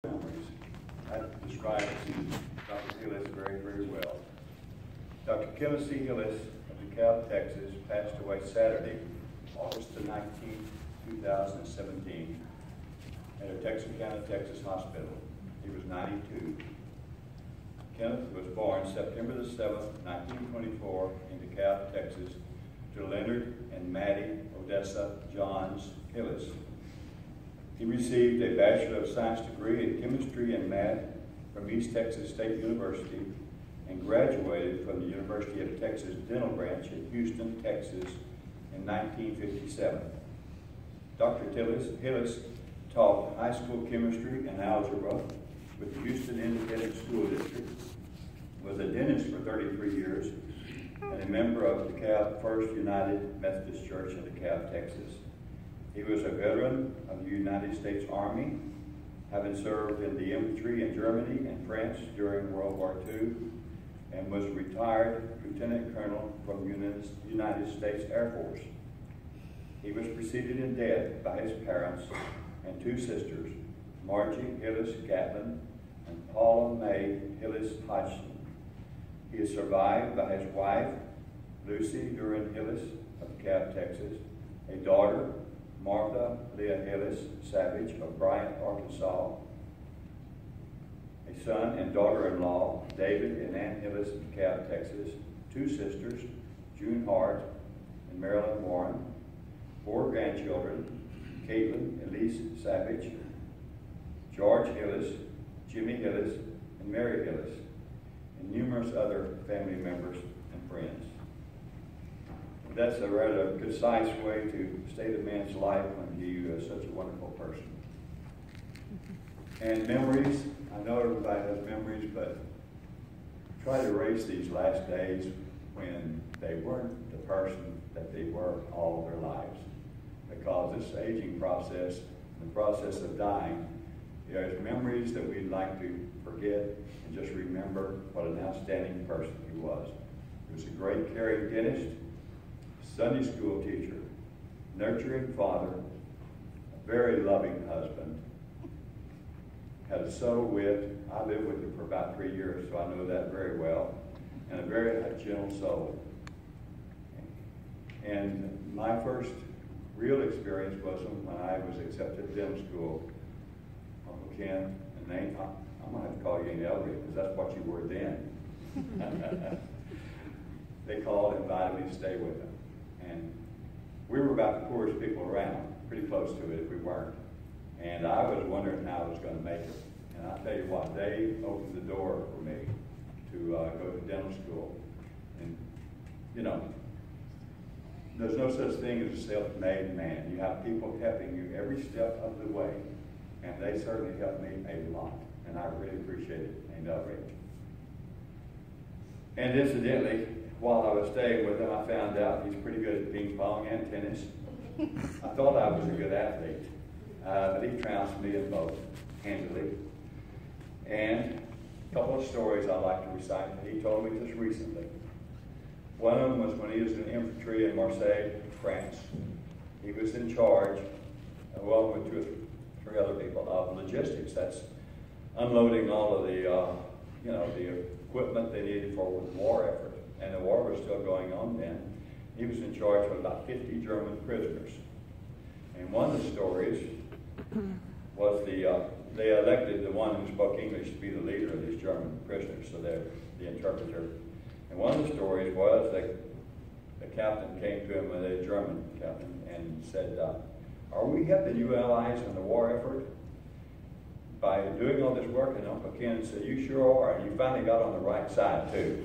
memories. I described Dr. Hillis very, very well. Dr. Kenneth C. Hillis of DeKalb, Texas, passed away Saturday, August the 19th, 2017, at a Texarkana, Texas hospital. He was 92. Kenneth was born September the 7th, 1924, in DeKalb, Texas, to Leonard and Maddie Odessa Johns Hillis. He received a Bachelor of Science degree in Chemistry and Math from East Texas State University and graduated from the University of Texas Dental Branch in Houston, Texas in 1957. Dr. Hillis taught high school chemistry and algebra with the Houston Independent School District, was a dentist for 33 years, and a member of DeKalb First United Methodist Church in DeKalb, Texas. He was a veteran of the United States Army, having served in the infantry in Germany and France during World War II, and was a retired lieutenant colonel from the United States Air Force. He was preceded in death by his parents and two sisters, Margie Hillis Gatlin and Paula Mae Hillis Hodgson. He is survived by his wife, Lucy Duran Hillis of DeKalb, Texas, a daughter, Martha Leah Hillis Savage of Bryant, Arkansas, a son and daughter-in-law, David and Ann Hillis of DeKalb, Texas, two sisters, June Hart and Marilyn Warren, four grandchildren, Caitlin Elise Savage, George Hillis, Jimmy Hillis, and Mary Hillis, and numerous other family members and friends. That's a rather concise way to state a man's life when he is such a wonderful person. And memories, I know everybody has memories, but try to erase these last days when they weren't the person that they were all their lives. Because this aging process, the process of dying, there's memories that we'd like to forget and just remember what an outstanding person he was. He was a great caring dentist, Sunday school teacher, nurturing father, a very loving husband, had a subtle wit. I lived with him for about 3 years, so I know that very well, and a very gentle soul. And my first real experience was when I was accepted to dental school. Uncle Ken and Nate, I'm going to have to call you Aunt Elbridge because that's what you were then. They called and invited me to stay with them. And we were about the poorest people around, pretty close to it if we weren't. And I was wondering how I was going to make it. And I'll tell you what, they opened the door for me to go to dental school. And, you know, there's no such thing as a self-made man. You have people helping you every step of the way. And they certainly helped me a lot. And I really appreciate it, Aunt Elbridge. And incidentally, while I was staying with him, I found out he's pretty good at ping pong and tennis. I thought I was a good athlete, but he trounced me in both, handily. And a couple of stories I'd like to recite that he told me just recently. One of them was when he was in infantry in Marseille, France. He was in charge, along with 2 or 3 other people, of logistics. That's unloading all of the, the equipment they needed for the war effort. And the war was still going on then. He was in charge of about 50 German prisoners. And one of the stories was they elected the one who spoke English to be the leader of these German prisoners, so they're the interpreter. And one of the stories was that the captain came to him, a German captain, and said, are we helping you Allies in the war effort? By doing all this work, and Uncle Ken said, you sure are, and you finally got on the right side, too.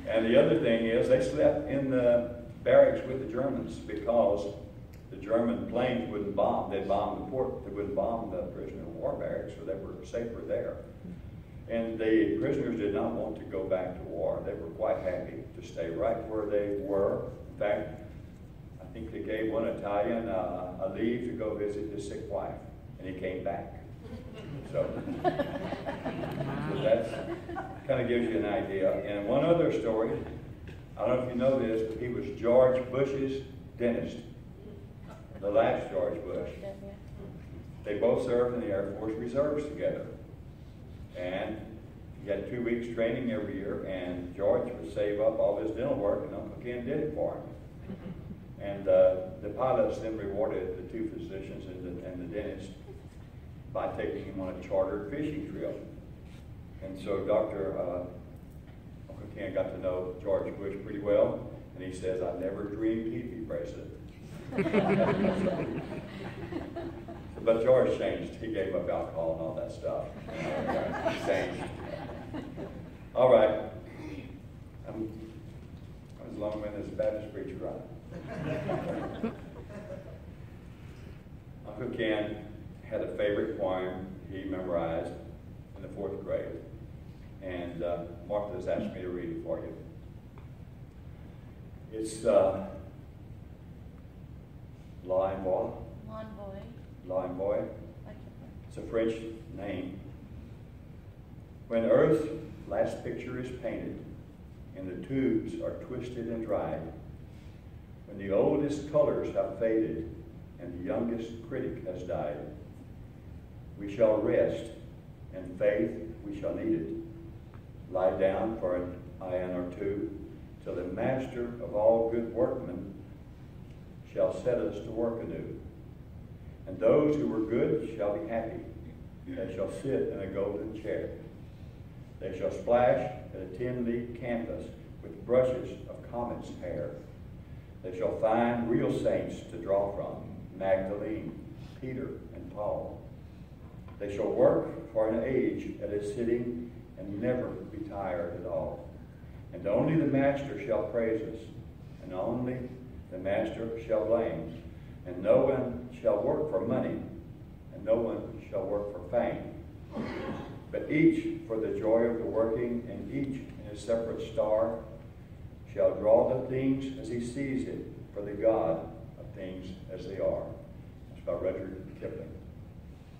And the other thing is, they slept in the barracks with the Germans because the German planes wouldn't bomb. They'd bomb the port. They wouldn't bomb the prisoner of war barracks, so they were safer there. And the prisoners did not want to go back to war. They were quite happy to stay right where they were. In fact, I think they gave one Italian a leave to go visit his sick wife. And he came back. So that kind of gives you an idea. And one other story, I don't know if you know this, but he was George Bush's dentist. The last George Bush. They both served in the Air Force Reserves together. And he had 2 weeks training every year, and George would save up all his dental work, and Uncle Ken did it for him. And the pilots then rewarded the two physicians and the dentist by taking him on a chartered fishing trip. And so Uncle Ken got to know George Bush pretty well, and he says, "I never dreamed he'd be president." But George changed. He gave up alcohol and all that stuff. He changed. All right. I was long-winded as a Baptist preacher, right? Uncle Ken had a favorite poem he memorized in the 4th grade. And Martha has asked me to read it for you. It's L'Envoi. L'Envoi. It's a French name. When Earth's last picture is painted and the tubes are twisted and dried, when the oldest colors have faded and the youngest critic has died, we shall rest, and faith we shall need it. Lie down for an aeon or two, till the master of all good workmen shall set us to work anew. And those who were good shall be happy. They shall sit in a golden chair. They shall splash at a 10-league canvas with brushes of comet's hair. They shall find real saints to draw from, Magdalene, Peter, and Paul. They shall work for an age at a sitting and never be tired at all. And only the Master shall praise us, and only the Master shall blame. And no one shall work for money, and no one shall work for fame. But each for the joy of the working, and each in his separate star, shall draw the things as he sees it, for the God of things as they are. That's by Rudyard Kipling.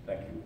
Thank you.